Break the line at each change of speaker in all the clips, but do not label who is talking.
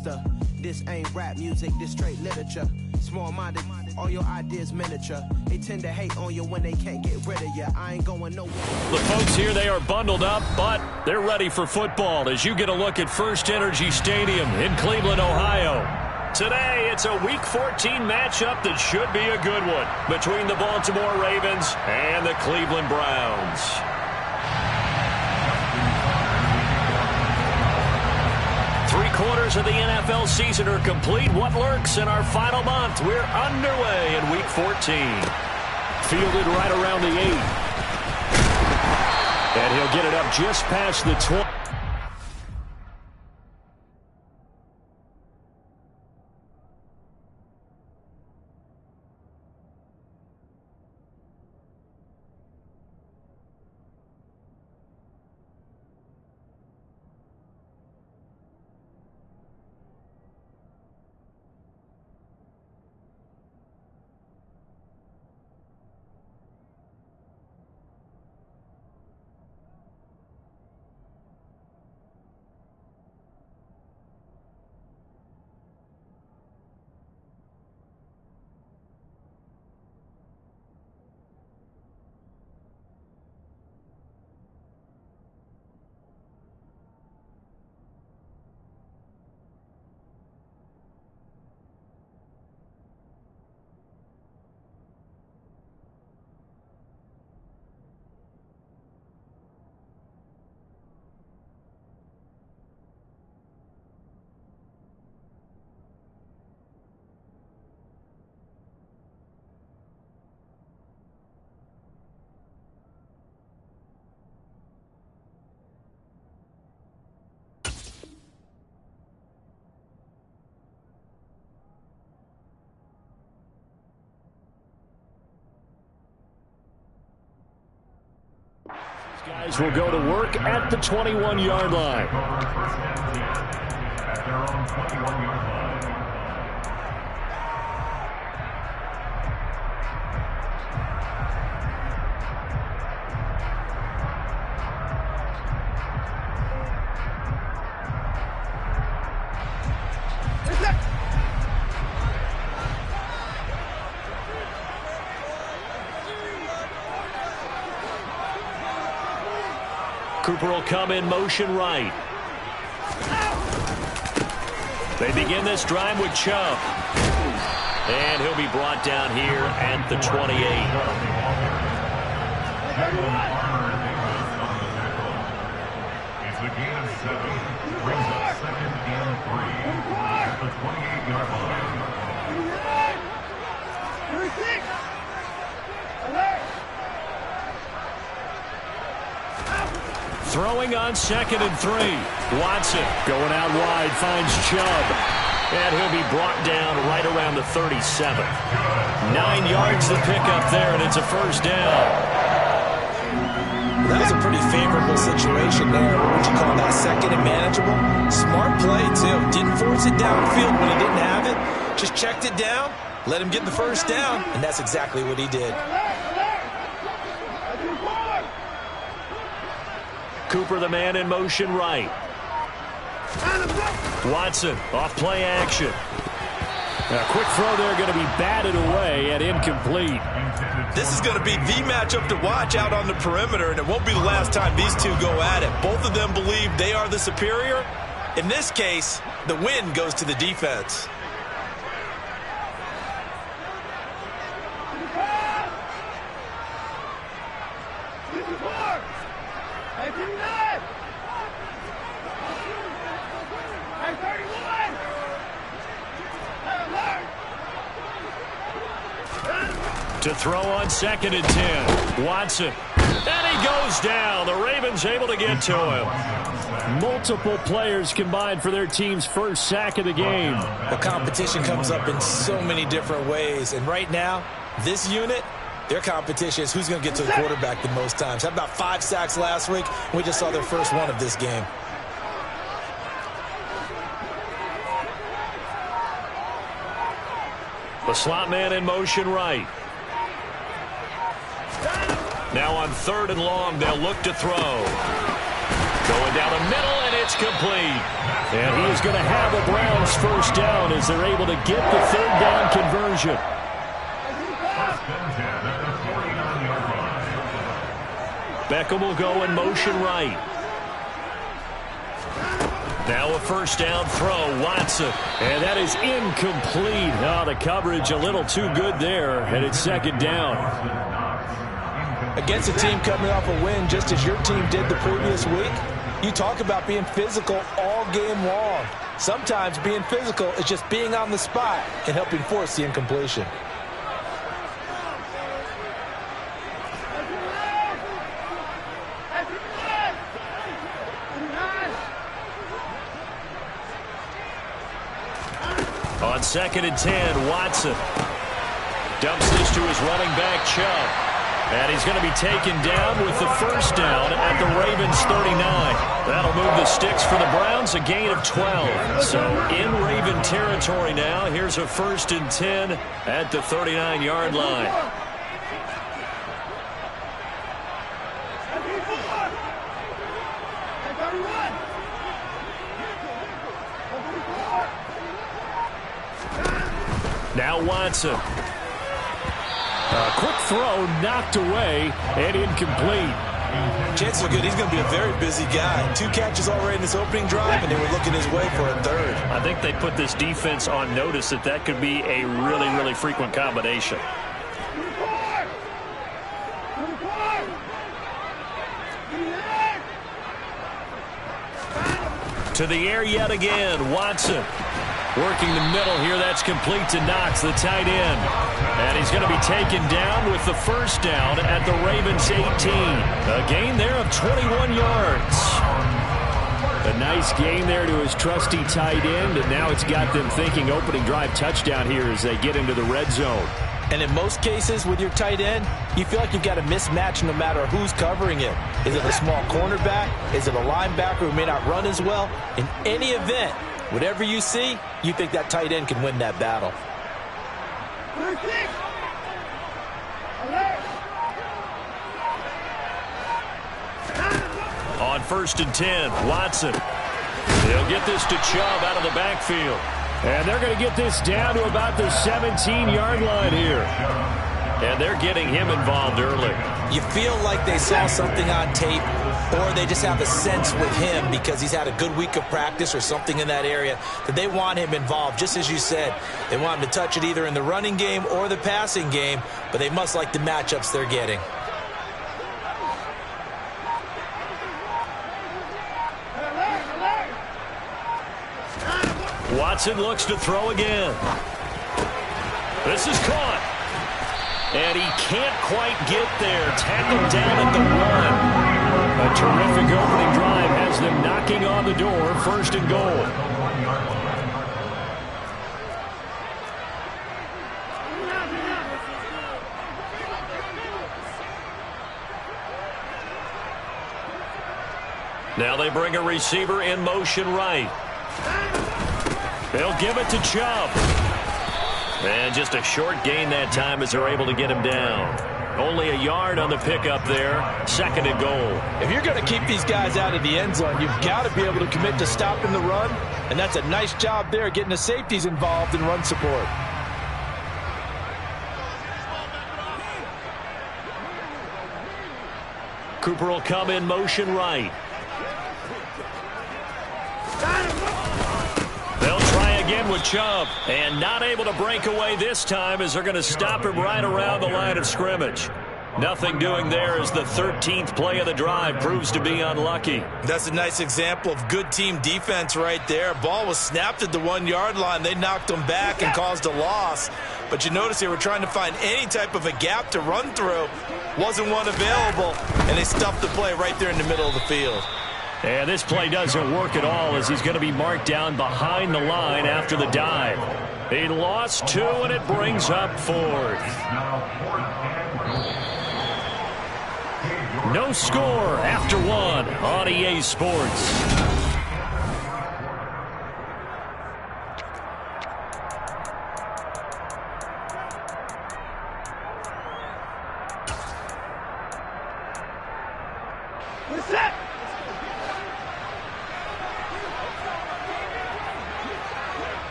sinister. This ain't rap music, this straight literature. Small-minded, all your ideas miniature. They tend to hate on you when they can't get rid of you. I ain't going nowhere.
The folks here, they are bundled up, but they're ready for football as you get a look at First Energy Stadium in Cleveland, Ohio. Today, it's a Week 14 matchup that should be a good one between the Baltimore Ravens and the Cleveland Browns. Three-quarters of the NFL season are complete. What lurks in our final month? We're underway in Week 14. Fielded right around the 8. And he'll get it up just past the 20. Guys will go to work at the 21-yard line. At their own 21-yard line. Cooper will come in motion right. They begin this drive with Chubb. And he'll be brought down here at the 28. It's a gain of 7. Brings up 2nd and 3. At the 28-yard line. Throwing on 2nd and 3. Watson going out wide, finds Chubb. And he'll be brought down right around the 37. 9 yards to pick up there, and it's a first down.
That was a pretty favorable situation there. What would you call that? 2nd and manageable? Smart play, too. Didn't force it downfield when he didn't have it. Just checked it down, let him get the first down, and that's exactly what he did.
Cooper, the man in motion right. Watson, off play action. A quick throw there going to be batted away and incomplete.
This is going to be the matchup to watch out on the perimeter, and it won't be the last time these two go at it. Both of them believe they are the superior. In this case, the win goes to the defense.
To throw on 2nd and 10. Watson. And he goes down. The Ravens able to get to him. Multiple players combined for their team's first sack of the game.
The competition comes up in so many different ways. And right now, this unit, their competition is who's going to get to the quarterback the most times. Had about 5 sacks last week. We just saw their first one of this game.
The slot man in motion right. Now on 3rd and long, they'll look to throw. Going down the middle, and it's complete. And he is going to have a Browns first down as they're able to get the third down conversion. Beckham will go in motion right. Now a first down throw, Watson. And that is incomplete. Oh, the coverage a little too good there, and it's second down.
Against a team coming off a win just as your team did the previous week, you talk about being physical all game long. Sometimes being physical is just being on the spot and helping force the incompletion.
On 2nd and 10, Watson dumps this to his running back, Chubb. And he's going to be taken down with the first down at the Ravens 39. That'll move the sticks for the Browns, a gain of 12. So in Raven territory now, here's a 1st and 10 at the 39-yard line. Now Watson. A quick throw knocked away and incomplete.
Chances are good he's going to be a very busy guy. 2 catches already in this opening drive, and they were looking his way for a third.
I think they put this defense on notice that could be a really, really frequent combination. To the air yet again, Watson. Working the middle here, that's complete to Knox, the tight end. And he's going to be taken down with the first down at the Ravens 18. A gain there of 21 yards. A nice gain there to his trusty tight end, and now it's got them thinking opening drive touchdown here as they get into the red zone.
And in most cases with your tight end, you feel like you've got a mismatch no matter who's covering it. Is it a small cornerback? Is it a linebacker who may not run as well? In any event, whatever you see, you think that tight end can win that battle.
On 1st and 10, Watson. They'll get this to Chubb out of the backfield. And they're going to get this down to about the 17-yard line here. And they're getting him involved early.
You feel like they saw something on tape, or they just have a sense with him because he's had a good week of practice or something in that area that they want him involved. Just as you said, they want him to touch it either in the running game or the passing game, but they must like the matchups they're getting.
Watson looks to throw again. This is caught. And he can't quite get there. Tackled down at the 1. A terrific opening drive has them knocking on the door. 1st and goal. Now they bring a receiver in motion right. They'll give it to Chubb. And just a short gain that time as they're able to get him down. Only a yard on the pickup there. 2nd and goal.
If you're going to keep these guys out of the end zone, you've got to be able to commit to stopping the run. And that's a nice job there, getting the safeties involved in run support.
Cooper will come in motion right. They'll try again with Chubb, and not able to break away this time as they're going to stop him right around the line of scrimmage. Nothing doing there as the 13th play of the drive proves to be unlucky.
That's a nice example of good team defense right there. Ball was snapped at the 1-yard line. They knocked him back and caused a loss. But you notice they were trying to find any type of a gap to run through. Wasn't one available, and they stuffed the play right there in the middle of the field.
And this play doesn't work at all as he's going to be marked down behind the line after the dive. He lost 2, and it brings up 4th. No score after 1 on EA Sports.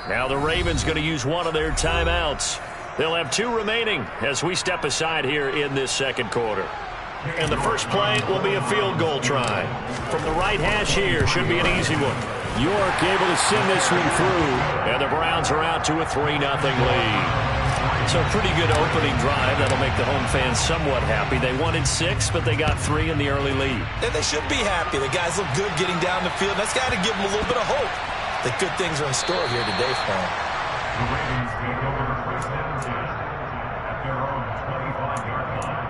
Now the Ravens going to use one of their timeouts. They'll have 2 remaining as we step aside here in this second quarter. And the first play will be a field goal try. From the right hash here, should be an easy one.
York able to send this one through.
And the Browns are out to a 3-0 lead. So a pretty good opening drive. That'll make the home fans somewhat happy. They wanted 6, but they got 3 in the early lead.
And they should be happy. The guys look good getting down the field. That's got to give them a little bit of hope that good things are in store here today for them.
The Ravens take over first down at their own 25-yard line.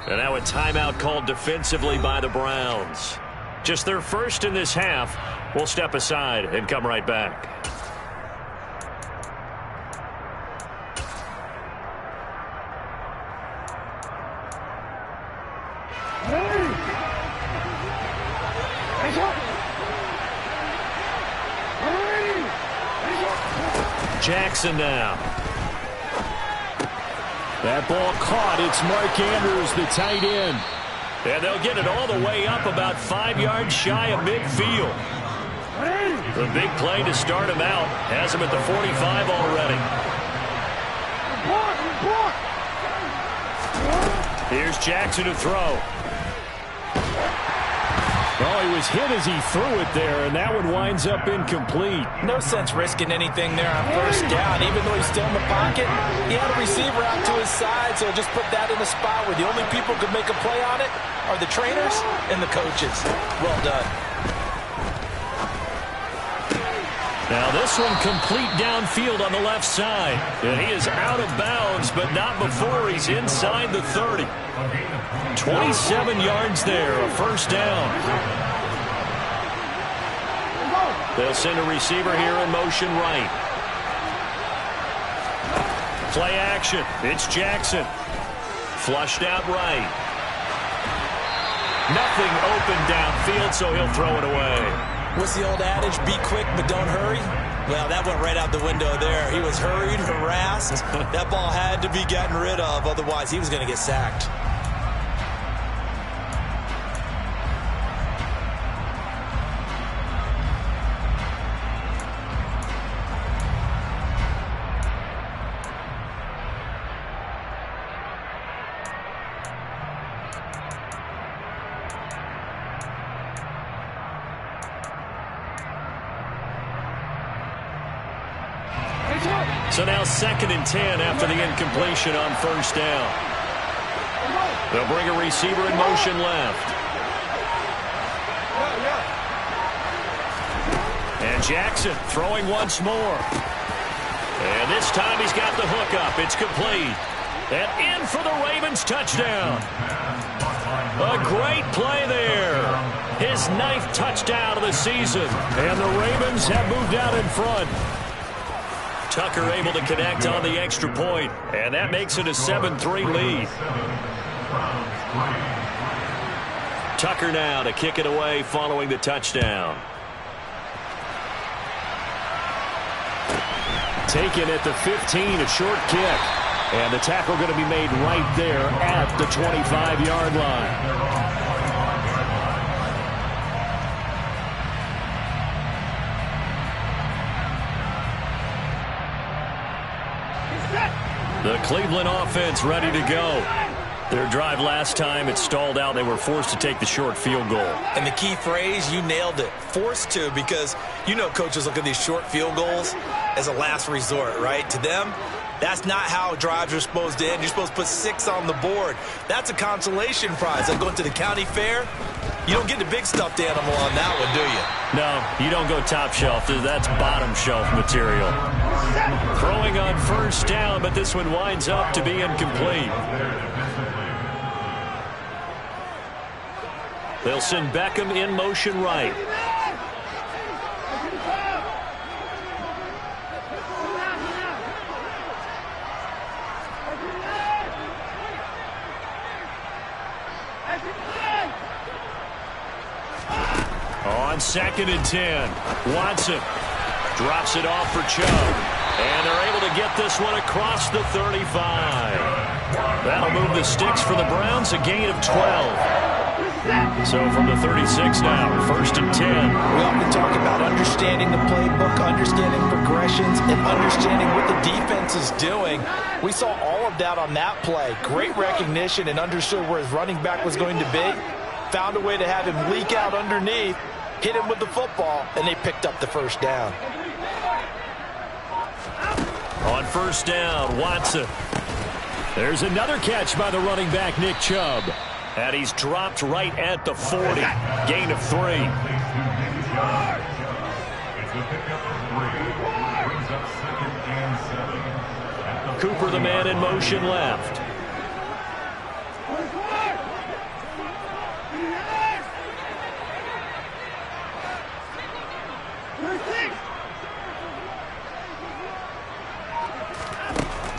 And now a timeout called defensively by the Browns. Just their first in this half. We'll step aside and come right back. Jackson now.
That ball caught. It's Mark Andrews, the tight end.
And they'll get it all the way up about 5 yards shy of midfield. The big play to start him out has him at the 45 already. Here's Jackson to throw.
Oh, he was hit as he threw it there, and that one winds up incomplete.
No sense risking anything there on first down. Even though he's still in the pocket, he had a receiver out to his side, so just put that in a spot where the only people who could make a play on it are the trainers and the coaches. Well done.
Now this one complete downfield on the left side. And he is out of bounds, but not before he's inside the 30. 27 yards there, a first down. They'll send a receiver here in motion right. Play action. It's Jackson. Flushed out right. Nothing open downfield, so he'll throw it away.
What's the old adage? Be quick, but don't hurry. Well, that went right out the window there. He was hurried, harassed. That ball had to be gotten rid of, otherwise he was going to get sacked.
So now 2nd and 10 after the incompletion on first down. They'll bring a receiver in motion left. And Jackson throwing once more. And this time he's got the hook up. It's complete. And in for the Ravens touchdown. A great play there. His 9th touchdown of the season. And the Ravens have moved out in front. Tucker able to connect on the extra point, and that makes it a 7-3 lead. Tucker now to kick it away following the touchdown.
Taken at the 15, a short kick. And the tackle going to be made right there at the 25-yard line.
The Cleveland offense ready to go. Their drive last time, it stalled out. They were forced to take the short field goal.
And the key phrase, you nailed it, forced to, because you know coaches look at these short field goals as a last resort, right? To them, that's not how drives are supposed to end. You're supposed to put 6 on the board. That's a consolation prize. Like going to the county fair, you don't get the big stuffed animal on that one, do you?
No, you don't go top shelf. That's bottom shelf material. Throwing on first down, but this one winds up to be incomplete. They'll send Beckham in motion right. On 2nd and 10, Watson drops it off for Chubb. And they're able to get this one across the 35. That'll move the sticks for the Browns, a gain of 12. So from the 36 now, 1st and 10.
We often talk about understanding the playbook, understanding progressions, and understanding what the defense is doing. We saw all of that on that play. Great recognition and understood where his running back was going to be. Found a way to have him leak out underneath, hit him with the football, and they picked up the first down.
On 1st down, Watson. There's another catch by the running back, Nick Chubb. And he's dropped right at the 40. Gain of 3.
It's a pickup of 3. Brings up 2nd and 7.
Cooper, the man in motion left.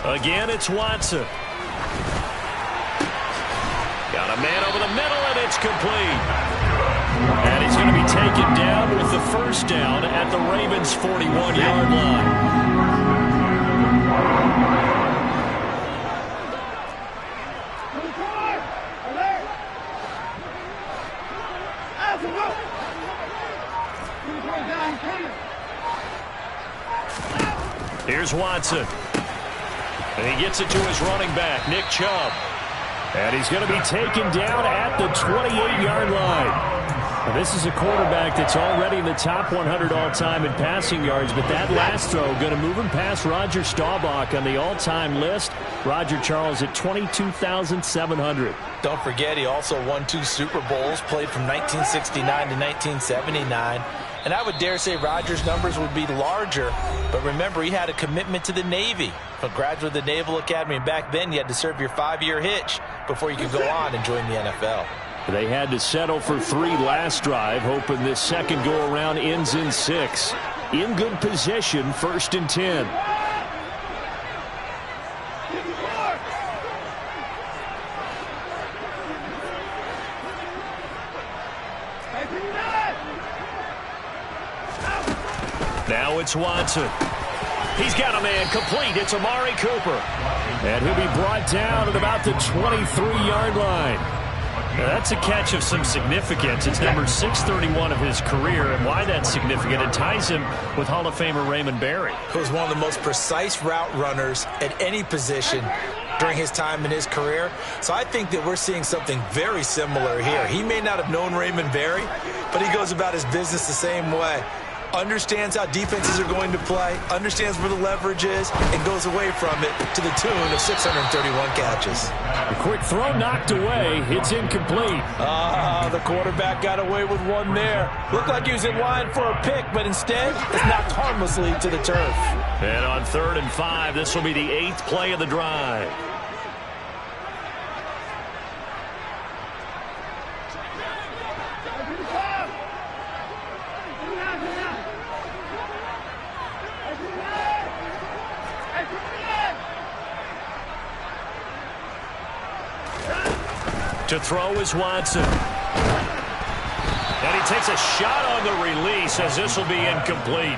Again, it's Watson. Got a man over the middle, and it's complete. And he's going to be taken down with the first down at the Ravens' 41-yard line. Here's Watson. And he gets it to his running back, Nick Chubb. And he's going to be taken down at the 28-yard line. Now, this is a quarterback that's already in the top 100 all-time in passing yards, but that last throw going to move him past Roger Staubach on the all-time list. Roger Charles at 22,700.
Don't forget, he also won 2 Super Bowls, played from 1969 to 1979. And I would dare say Rodgers' numbers would be larger, but remember, he had a commitment to the Navy. A graduate of the Naval Academy, and back then you had to serve your 5-year hitch before you could go on and join the NFL.
They had to settle for 3 last drive, hoping this second go-around ends in 6. In good position, 1st and 10. Now it's Watson. He's got a man complete. It's Amari Cooper. And he'll be brought down at about the 23-yard line. Now, that's a catch of some significance. It's number 631 of his career. And why that's significant, it ties him with Hall of Famer Raymond Berry,
who was one of the most precise route runners at any position during his time in his career. So I think that we're seeing something very similar here. He may not have known Raymond Berry, but he goes about his business the same way. Understands how defenses are going to play, understands where the leverage is, and goes away from it to the tune of 631 catches.
A quick throw knocked away. It's incomplete.
The quarterback got away with one there. Looked like he was in line for a pick, but instead it's knocked harmlessly to the turf.
And on 3rd and 5, this will be the 8th play of the drive. To throw is Watson. And he takes a shot on the release as this will be incomplete.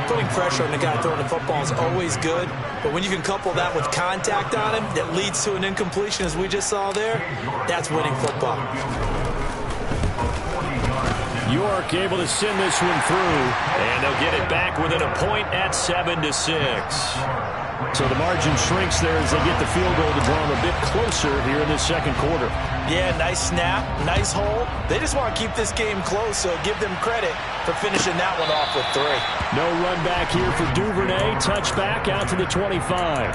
Putting pressure on the guy throwing the football is always good, but when you can couple that with contact on him that leads to an incompletion as we just saw there, that's winning football.
York able to send this one through, and they'll get it back within a point at 7-6. So the margin shrinks there as they get the field goal to draw them a bit closer here in this second quarter.
Yeah, nice snap, nice hole. They just want to keep this game close, so give them credit for finishing that one off with 3.
No run back here for Duvernay. Touchback out to the 25.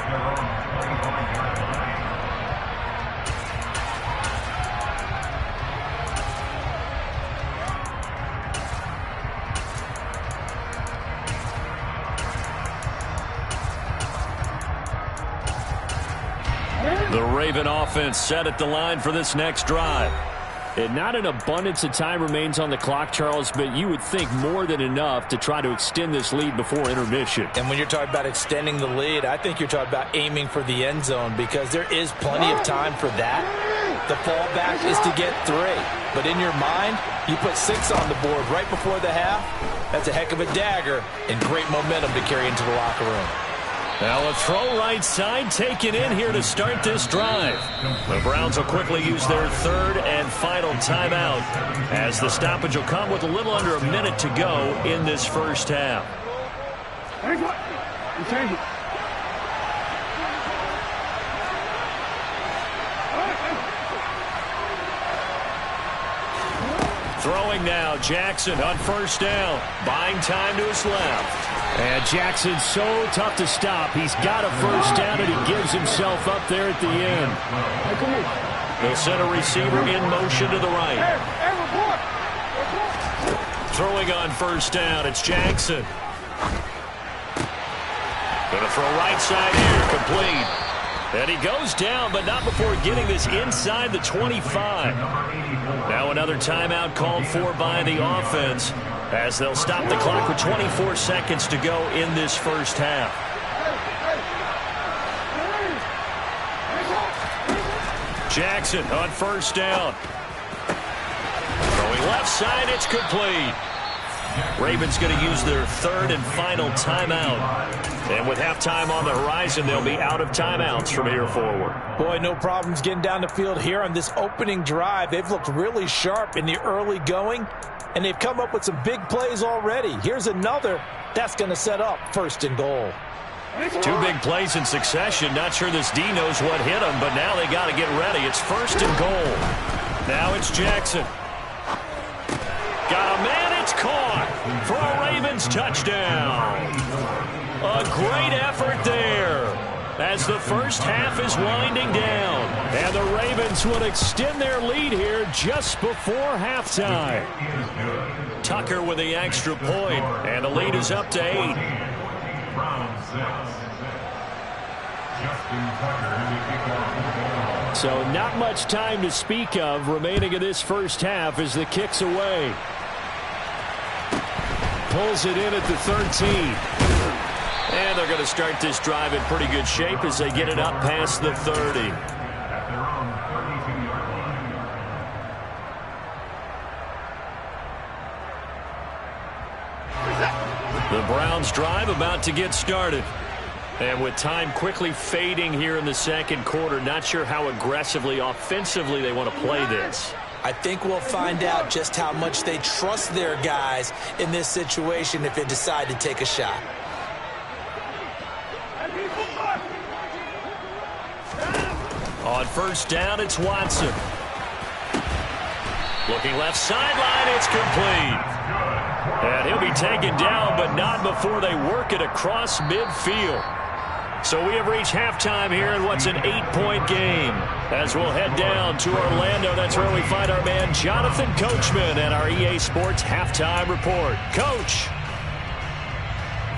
The Raven offense set at the line for this next drive. And not an abundance of time remains on the clock, Charles, but you would think more than enough to try to extend this lead before intermission.
And when you're talking about extending the lead, I think you're talking about aiming for the end zone because there is plenty of time for that. The fallback is to get 3. But in your mind, you put 6 on the board right before the half. That's a heck of a dagger and great momentum to carry into the locker room.
Now a throw right side taken in here to start this drive. The Browns will quickly use their 3rd and final timeout as the stoppage will come with a little under a minute to go in this first half. Throwing now, Jackson on first down. Buying time to his left. And Jackson's so tough to stop. He's got a first down, and he gives himself up there at the end. They'll send a receiver in motion to the right. Throwing on first down, it's Jackson. Going to throw right side here, complete. And he goes down, but not before getting this inside the 25. Now another timeout called for by the offense as they'll stop the clock with 24 seconds to go in this first half. Jackson on first down. Going left side, it's complete. Ravens going to use their 3rd and final timeout. And with halftime on the horizon, they'll be out of timeouts from here forward.
Boy, no problems getting down the field here on this opening drive. They've looked really sharp in the early going, and they've come up with some big plays already. Here's another that's going to set up 1st and goal.
2 big plays in succession. Not sure this D knows what hit them, but now they got to get ready. It's 1st and goal. Now it's Jackson. Got a man, it's caught for a Ravens touchdown. A great effort there as the first half is winding down. And the Ravens will extend their lead here just before halftime. Tucker with the extra point, and the lead is up to 8. So not much time to speak of remaining in this first half as the kick's away. Pulls it in at the 13. And they're going to start this drive in pretty good shape as they get it up past the 30. The Browns drive about to get started. And with time quickly fading here in the second quarter, not sure how aggressively, offensively they want to play this.
I think we'll find out just how much they trust their guys in this situation if they decide to take a shot.
On first down, it's Watson. Looking left sideline, it's complete. And he'll be taken down, but not before they work it across midfield. So we have reached halftime here in what's an 8-point game. As we'll head down to Orlando, that's where we find our man Jonathan Coachman and our EA Sports Halftime Report. Coach!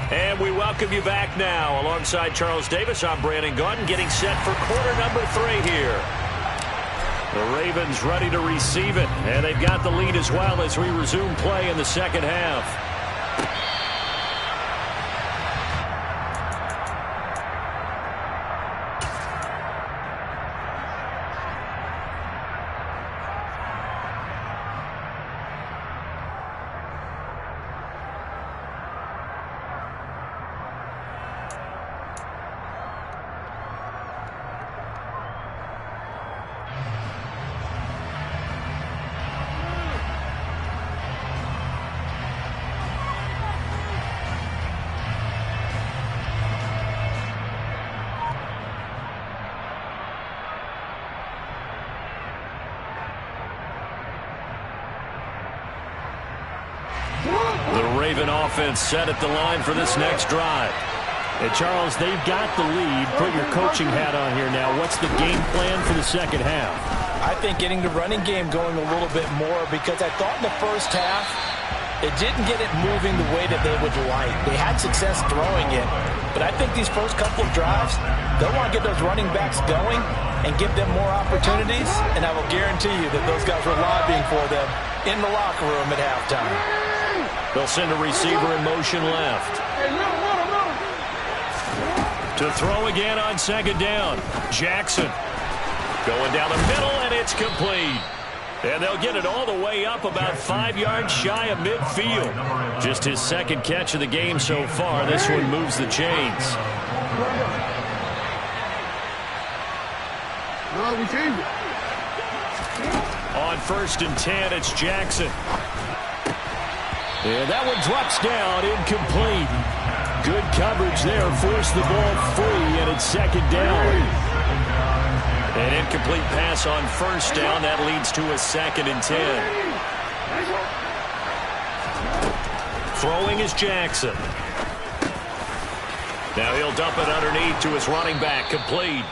And we welcome you back now. Alongside Charles Davis, I'm Brandon Gaudin, getting set for quarter number 3 here. The Ravens ready to receive it, and they've got the lead as well as we resume play in the second half. Raven offense set at the line for this next drive. And Charles, they've got the lead. Put your coaching hat on here now. What's the game plan for the second half?
I think getting the running game going a little bit more, because I thought in the first half it didn't get it moving the way that they would like. They had success throwing it, but I think these first couple of drives, they'll want to get those running backs going and give them more opportunities, and I will guarantee you that those guys were lobbying for them in the locker room at halftime.
They'll send a receiver in motion left. To throw again on second down. Jackson. Going down the middle, and it's complete. And they'll get it all the way up about 5 yards shy of midfield. Just his second catch of the game so far. This one moves the chains. On 1st and 10, it's Jackson. And that one drops down, incomplete. Good coverage there, forced the ball free, and it's 2nd down. An incomplete pass on 1st down. That leads to a 2nd and 10. Throwing is Jackson. Now he'll dump it underneath to his running back, complete.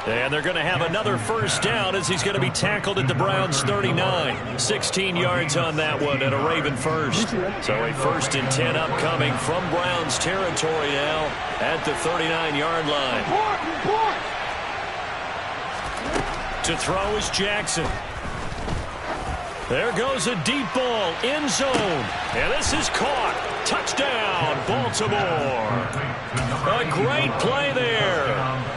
And they're going to have another 1st down as he's going to be tackled at the Browns' 39. 16 yards on that one and a Raven first. So a 1st and 10 upcoming from Browns territory now at the 39-yard line. To throw is Jackson. There goes a deep ball, end zone. And this is caught. Touchdown, Baltimore. A great play there.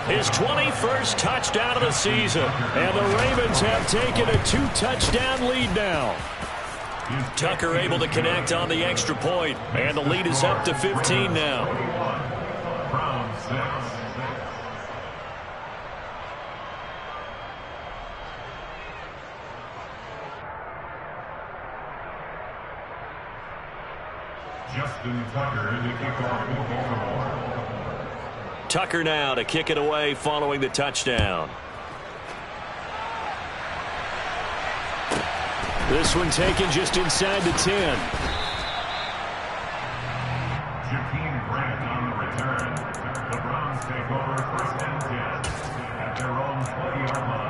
His 21st touchdown of the season. And the Ravens have taken a 2-touchdown lead now. Tucker able to connect on the extra point. And the lead is up to 15 now.
Browns 6. Justin Tucker to kick off for Baltimore.
Tucker now to kick it away following the touchdown. This one taken just inside the 10.
Jakeem Grant on the return. The Browns take over 1st and 10 at their own 20-yard line.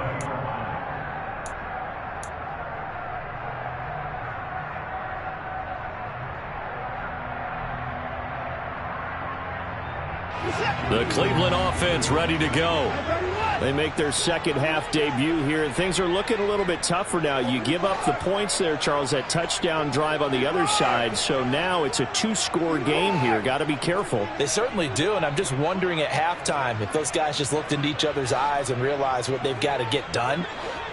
The Cleveland offense ready to go.
They make their second half debut here, and things are looking a little bit tougher now. You give up the points there, Charles, that touchdown drive on the other side. So now it's a 2-score game here. Got to be careful.
They certainly do, and I'm just wondering at halftime if those guys just looked into each other's eyes and realized what they've got to get done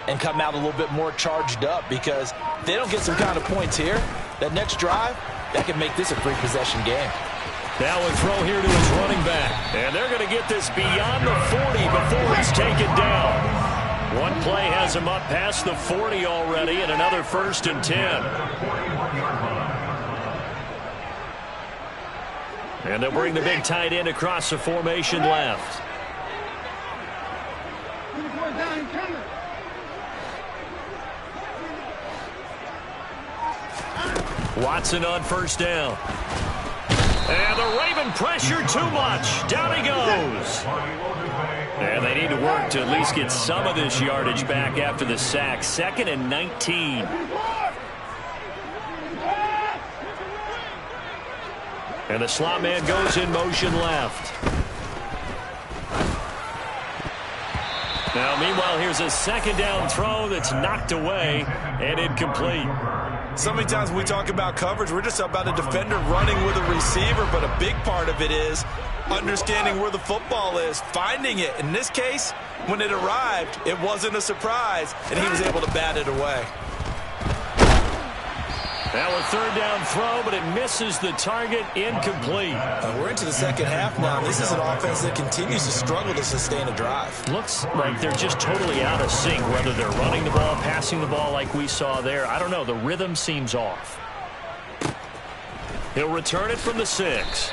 and come out a little bit more charged up, because if they don't get some kind of points here, that next drive, that can make this a 3-possession game.
Now a throw here to his running back. And they're going to get this beyond the 40 before he's taken down. One play has him up past the 40 already, and another 1st and 10. And they'll bring the big tight end across the formation left. Watson on 1st down. And the Raven pressure too much. Down he goes. And they need to work to at least get some of this yardage back after the sack. 2nd and 19. And the slot man goes in motion left. Now, meanwhile, here's a 2nd down throw that's knocked away and incomplete.
So many times when we talk about coverage, we're just about a defender running with a receiver, but a big part of it is understanding where the football is, finding it. In this case, when it arrived, it wasn't a surprise, and he was able to bat it away.
Now a 3rd down throw, but it misses the target, incomplete.
We're into the second half now. This is an offense that continues to struggle to sustain a drive.
Looks like they're just totally out of sync, whether they're running the ball, passing the ball like we saw there. I don't know. The rhythm seems off. He'll return it from the 6.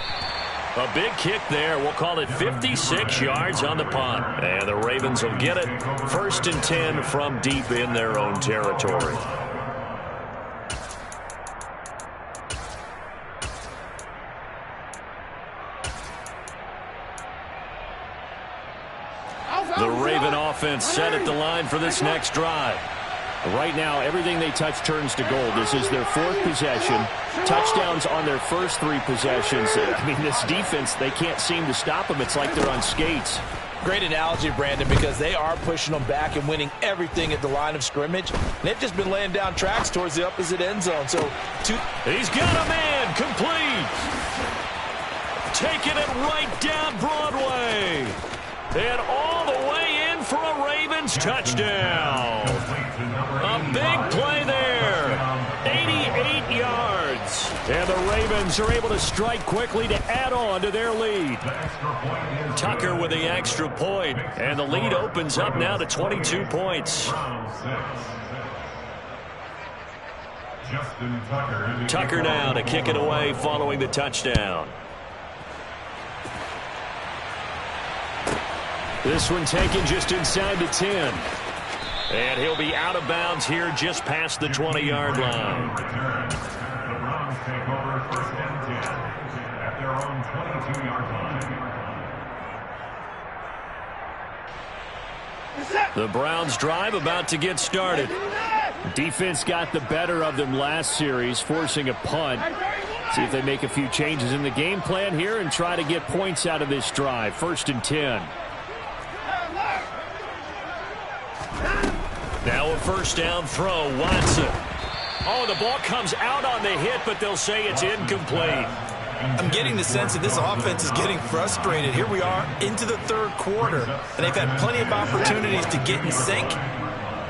A big kick there. We'll call it 56 yards on the punt. And the Ravens will get it. 1st and 10 from deep in their own territory. The Raven offense set at the line for this next drive.
Right now, everything they touch turns to gold. This is their 4th possession. Touchdowns on their first 3 possessions. I mean, this defense, they can't seem to stop them. It's like they're on skates.
Great analogy, Brandon, because they are pushing them back and winning everything at the line of scrimmage. They've just been laying down tracks towards the opposite end zone. So,
he's got a man, complete. Taking it right down Broadway. And all the way in for a Raven Ravens touchdown. A big play there. 88 yards. And the Ravens are able to strike quickly to add on to their lead. Tucker with the extra point. And the lead opens up now to 22 points. Tucker now to kick it away following the touchdown. This one taken just inside the 10. And he'll be out of bounds here just past the 20-yard line.
The Browns take over first and 10 at their own 22-yard line.
The Browns drive about to get started.
Defense got the better of them last series, forcing a punt. See if they make a few changes in the game plan here and try to get points out of this drive. First and 10.
Now a first down throw, Watson. Oh, the ball comes out on the hit, but they'll say it's incomplete.
I'm getting the sense that this offense is getting frustrated. Here we are into the third quarter, and they've had plenty of opportunities to get in sync.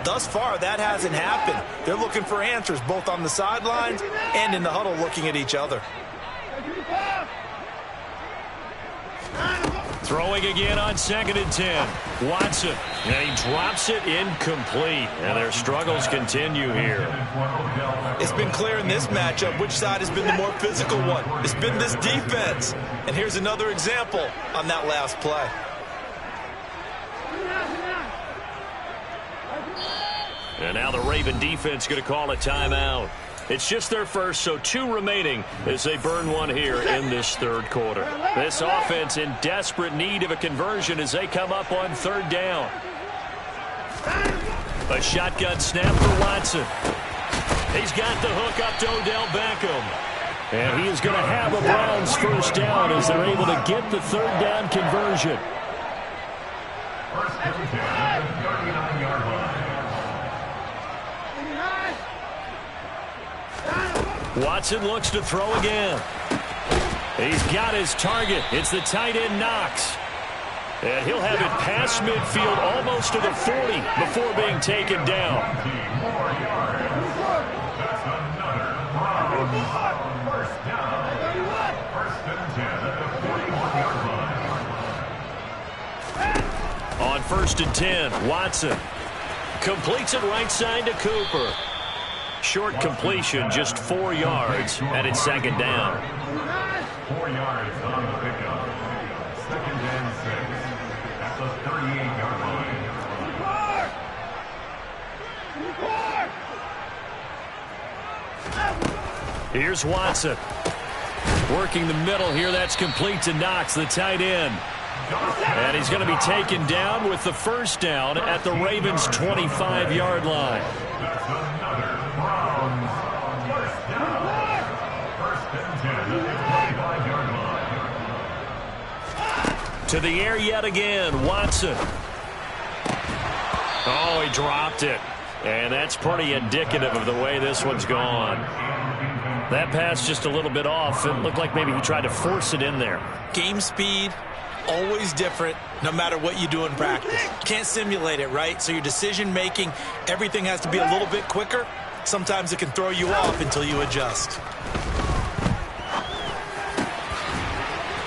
Thus far, that hasn't happened. They're looking for answers both on the sidelines and in the huddle looking at each other.
Throwing again on second and 10. Watson. And he drops it incomplete. And their struggles continue here.
It's been clear in this matchup which side has been the more physical one. It's been this defense. And here's another example on that last play.
And now the Raven defense going to call a timeout. It's just their first, so 2 remaining as they burn one here in this third quarter. This offense in desperate need of a conversion as they come up on third down. A shotgun snap for Watson. He's got the hook up to Odell Beckham.
And he is going to have a Browns first down as they're able to get the third down conversion.
First and 10 at the 39-yard line.
Watson looks to throw again. He's got his target. It's the tight end Knox. And he'll have it past midfield almost to the 40 before being taken down.
That's another Browns first down. First and 10 at the 41-yard line.
On first and 10, Watson completes it right side to Cooper. Short completion, just 4 yards, and it's second down.
4 yards on the pickup. Second and 6 at the 38-yard line.
Here's Watson. Working the middle here, that's complete to Knox, the tight end. And he's going to be taken down with the first down at the Ravens' 25-yard line.
That's another Browns first down. First and 10 at the 25-yard line.
To the air yet again, Watson. Oh, he dropped it. And that's pretty indicative of the way this one's gone. That pass just a little bit off. It looked like maybe he tried to force it in there.
Game speed, always different, no matter what you do in practice. Can't simulate it, right? So your decision-making, everything has to be a little bit quicker. Sometimes it can throw you off until you adjust.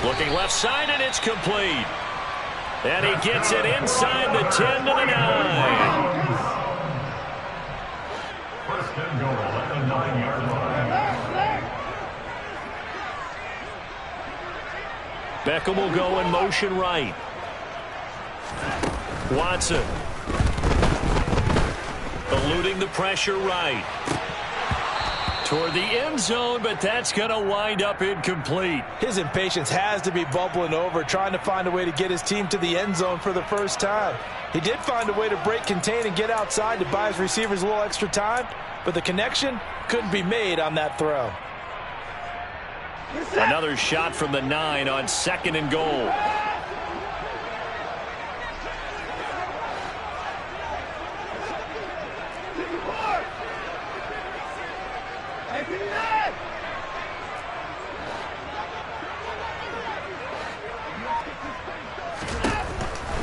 Looking left side, and it's complete. And he gets it inside the 10 to the 9.
First and goal at the 9-yard line.
Beckham will go in motion right. Watson. Eluding the pressure right. Toward the end zone, but that's going to wind up incomplete.
His impatience has to be bubbling over, trying to find a way to get his team to the end zone for the first time. He did find a way to break contain and get outside to buy his receivers a little extra time, but the connection couldn't be made on that throw.
Another shot from the 9 on second and goal.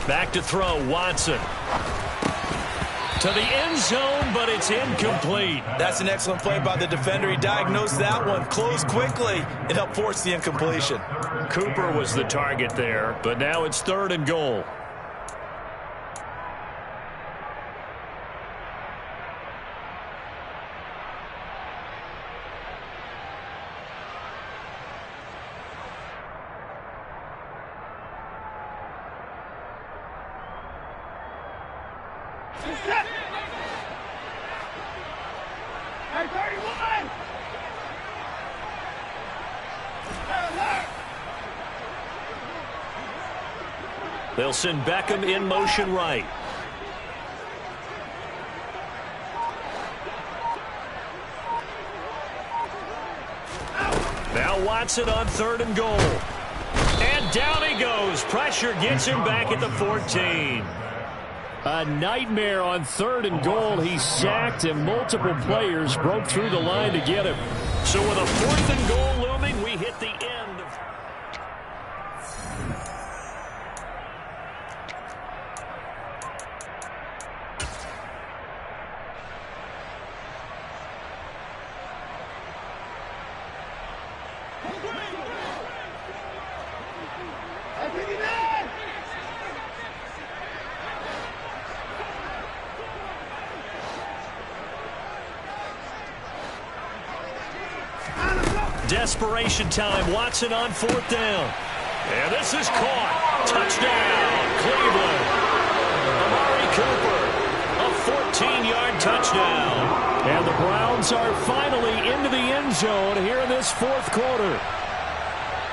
Back to throw, Watson. To the end zone, but it's incomplete.
That's an excellent play by the defender. He diagnosed that one, closed quickly, and helped force the incompletion.
Cooper was the target there, but now it's 3rd and goal. They'll send Beckham in motion right. Now Watson on 3rd and goal. And down he goes. Pressure gets him back at the 14. A nightmare on 3rd and goal. He sacked and multiple players broke through the line to get him. So with a 4th and goal looming, we hit the end of... Desperation time. Watson on 4th down. And this is caught. Touchdown, Cleveland. Amari Cooper, a 14-yard touchdown. And the Browns are finally into the end zone here in this 4th quarter.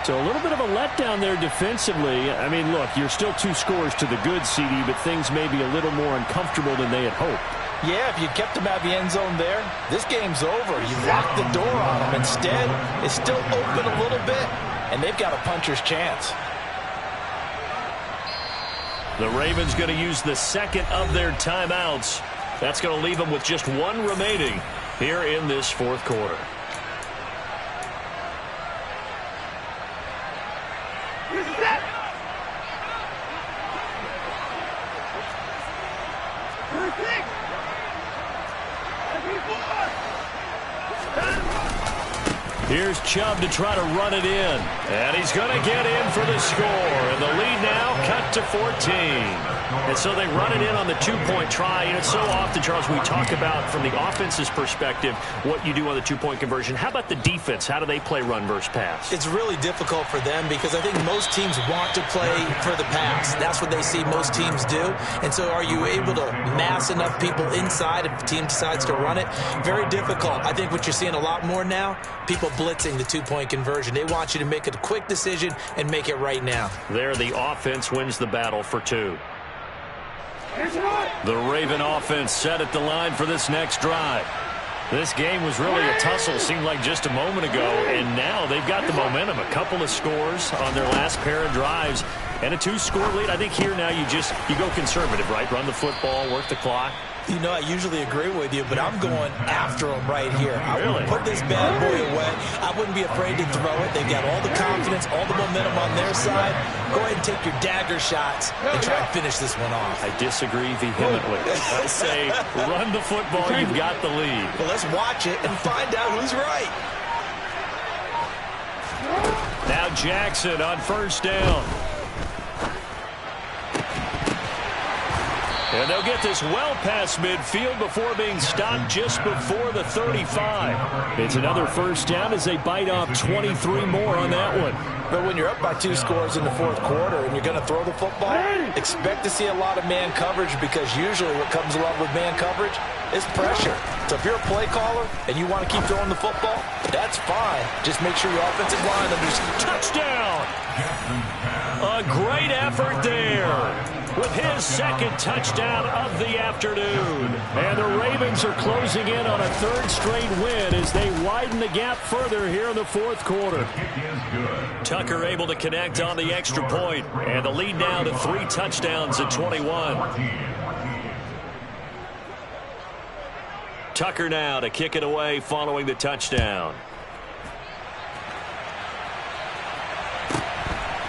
So a little bit of a letdown there defensively. I mean, look, you're still 2 scores to the good, CD, but things may be a little more uncomfortable than they had hoped.
Yeah, if you kept him out of the end zone there, this game's over. You locked the door on him. Instead, it's still open a little bit, and they've got a puncher's chance.
The Ravens going to use the 2nd of their timeouts. That's going to leave them with just 1 remaining here in this 4th quarter. Here's Chubb to try to run it in. And he's going to get in for the score. And the lead now cut to 14. And so they run it in on the 2-point try. And it's so often, Charles, we talk about from the offense's perspective what you do on the 2-point conversion. How about the defense? How do they play run versus pass?
It's really difficult for them because I think most teams want to play for the pass. That's what they see most teams do. And so are you able to mass enough people inside if the team decides to run it? Very difficult. I think what you're seeing a lot more now, people blitzing the 2-point conversion. They want you to make a quick decision and make it right now.
There, the offense wins the battle for 2. The Raven offense set at the line for this next drive. This game was really a tussle, seemed like just a moment ago, and now they've got the momentum. A couple of scores on their last pair of drives and a 2-score lead. I think here now you go conservative, right? Run the football, work the clock.
You know, I usually agree with you, but I'm going after them right here. I
Really?
would put this bad boy away. I wouldn't be afraid to throw it. They've got all the confidence, all the momentum on their side. Go ahead and take your dagger shots and try and finish this one off.
I disagree vehemently. I say run the football, you've got the lead.
But let's watch it and find out who's right.
Now Jackson on 1st down. And they'll get this well past midfield before being stopped just before the 35. It's another 1st down as they bite off 23 more on that one.
But when you're up by 2 scores in the 4th quarter and you're going to throw the football, expect to see a lot of man coverage because usually what comes along with man coverage is pressure. So if you're a play caller and you want to keep throwing the football, that's fine. Just make sure your offensive line understands.
Touchdown! A great effort there with his 2nd touchdown of the afternoon. And the Ravens are closing in on a 3rd straight win as they widen the gap further here in the 4th quarter. Tucker able to connect on the extra point, and the lead now to 3 touchdowns at 21. Tucker now to kick it away following the touchdown.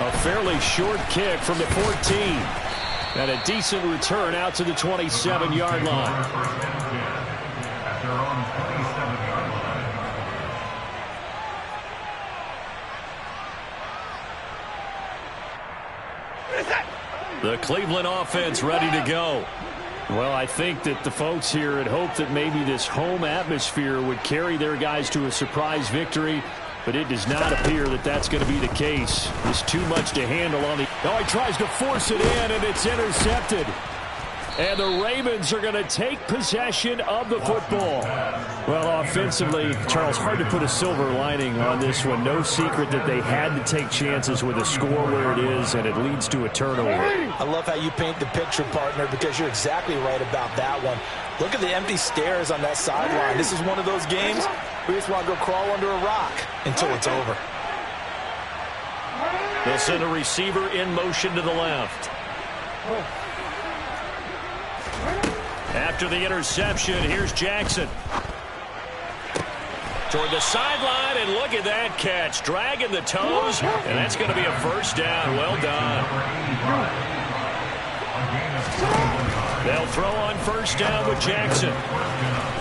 A fairly short kick from the 14. And a decent return out to the 27-yard line.
First and 10 at their own 27-yard line.
The Cleveland offense ready to go.
Well, I think that the folks here had hoped that maybe this home atmosphere would carry their guys to a surprise victory, but it does not appear that that's going to be the case. There's too much to handle on the... Oh, he tries to force it in, and it's intercepted. And the Ravens are going to take possession of the football. Well, offensively, Charles, hard to put a silver lining on this one. No secret that they had to take chances with a score where it is, and it leads to a turnover.
I love how you paint the picture, partner, because you're exactly right about that one. Look at the empty stairs on that sideline. This is one of those games where you just want to go crawl under a rock until it's over.
They'll send a receiver in motion to the left. After the interception, here's Jackson. Toward the sideline, and look at that catch. Dragging the toes, and that's going to be a first down. Well done. They'll throw on first down with Jackson.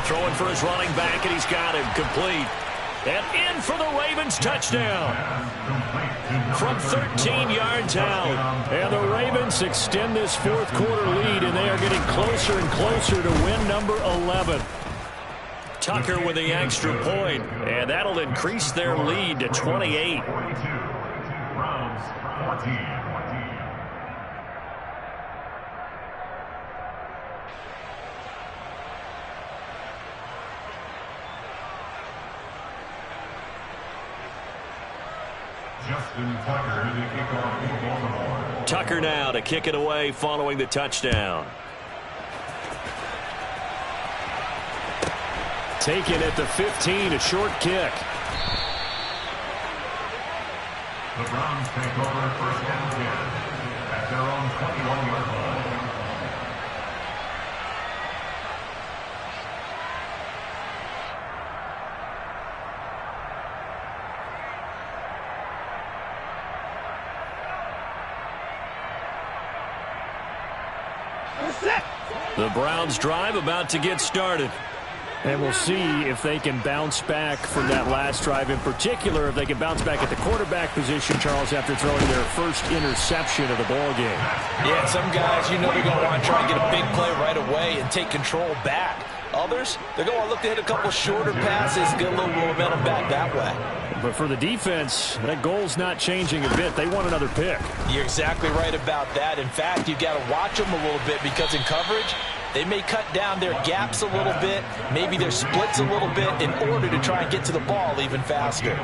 Throwing for his running back, and he's got him complete. And in for the Ravens touchdown. From 13 yards out. And the Ravens extend this fourth quarter lead, and they are getting closer and closer to win number 11. Tucker with the extra point, and that'll increase their lead to 28.
42. Browns 14. Justin Tucker to kick off for Baltimore.
Tucker now to kick it away following the touchdown.
Taken at the 15, a short kick.
The Browns take over first and 10 at their own 21-yard line.
The Browns drive about to get started.
And we'll see if they can bounce back from that last drive. In particular, if they can bounce back at the quarterback position, Charles, after throwing their first interception of the ball game.
Yeah, some guys, you know they're going to want to try and get a big play right away and take control back. Others, they're going to look to hit a couple shorter passes, get a little momentum back that way.
But for the defense, that goal's not changing a bit. They want another pick.
You're exactly right about that. In fact, you've got to watch them a little bit because in coverage, they may cut down their gaps a little bit, maybe their splits a little bit in order to try and get to the ball even faster.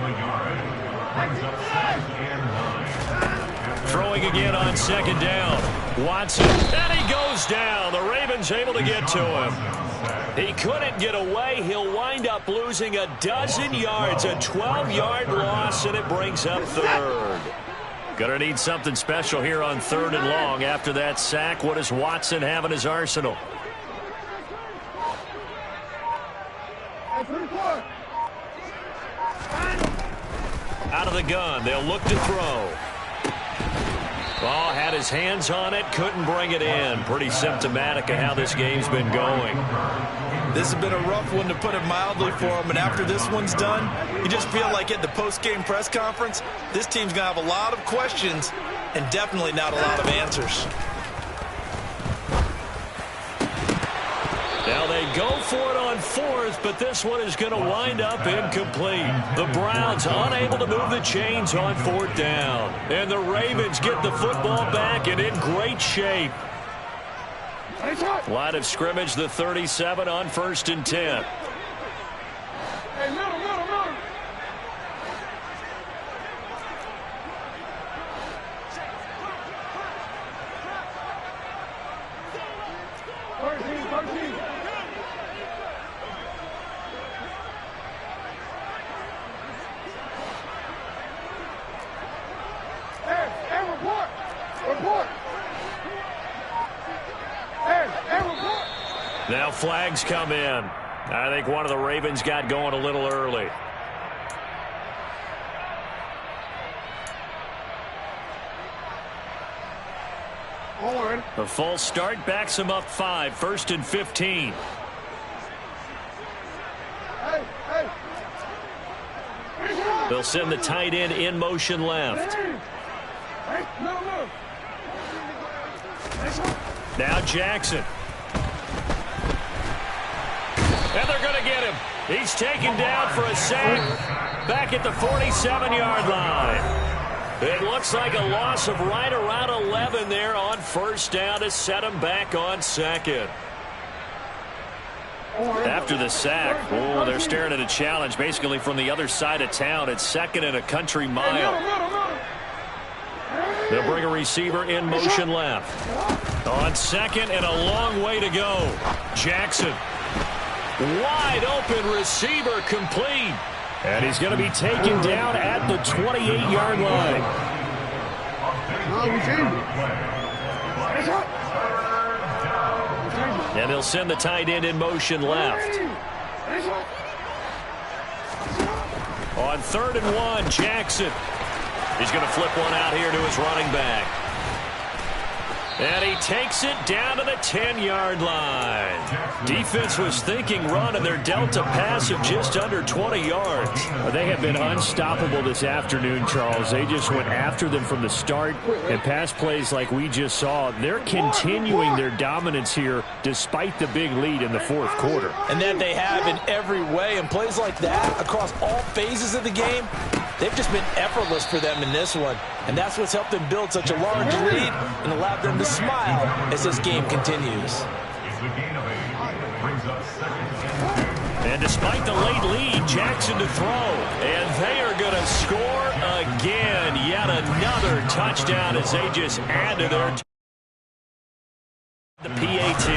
Throwing again on second down. Watson, and he goes down. The Ravens able to get to him. He couldn't get away. He'll wind up losing a dozen yards, a 12-yard loss, and it brings up third. Gonna need something special here on third and long after that sack. What does Watson have in his arsenal? Out of the gun, they'll look to throw. Ball had his hands on it, couldn't bring it in. Pretty symptomatic of how this game's been going.
This has been a rough one, to put it mildly, for him. And after this one's done, you just feel like at the post-game press conference, this team's going to have a lot of questions and definitely not a lot of answers.
Now they go for it on fourth, but this one is going to wind up incomplete. The Browns unable to move the chains on fourth down. And the Ravens get the football back and in great shape. Line of scrimmage, the 37 on first and 10. Now flags come in. I think one of the Ravens got going a little early.
Horn.
A false start backs him up 5, 1st and 15. They'll send the tight end in motion left. Now Jackson. And they're going to get him. He's taken down for a sack back at the 47-yard line. It looks like a loss of right around 11 there on first down to set him back on second. After the sack, they're staring at a challenge basically from the other side of town. It's 2nd and a country mile. They'll bring a receiver in motion left. On 2nd and a long way to go. Jackson. Wide open receiver complete. And he's going to be taken down at the 28-yard line. And they'll send the tight end in motion left. On 3rd and 1, Jackson. He's going to flip one out here to his running back. And he takes it down to the 10-yard line. Defense was thinking run, and they're dealt a pass of just under 20 yards.
They have been unstoppable this afternoon, Charles. They just went after them from the start, and pass plays like we just saw, they're continuing their dominance here despite the big lead in the 4th quarter.
And that they have in every way, and plays like that across all phases of the game, they've just been effortless for them in this one. And that's what's helped them build such a large lead and allowed them to smile as this game continues.
And despite the late lead, Jackson to throw. And they are going to score again. Yet another touchdown as they just add to their... The PAT.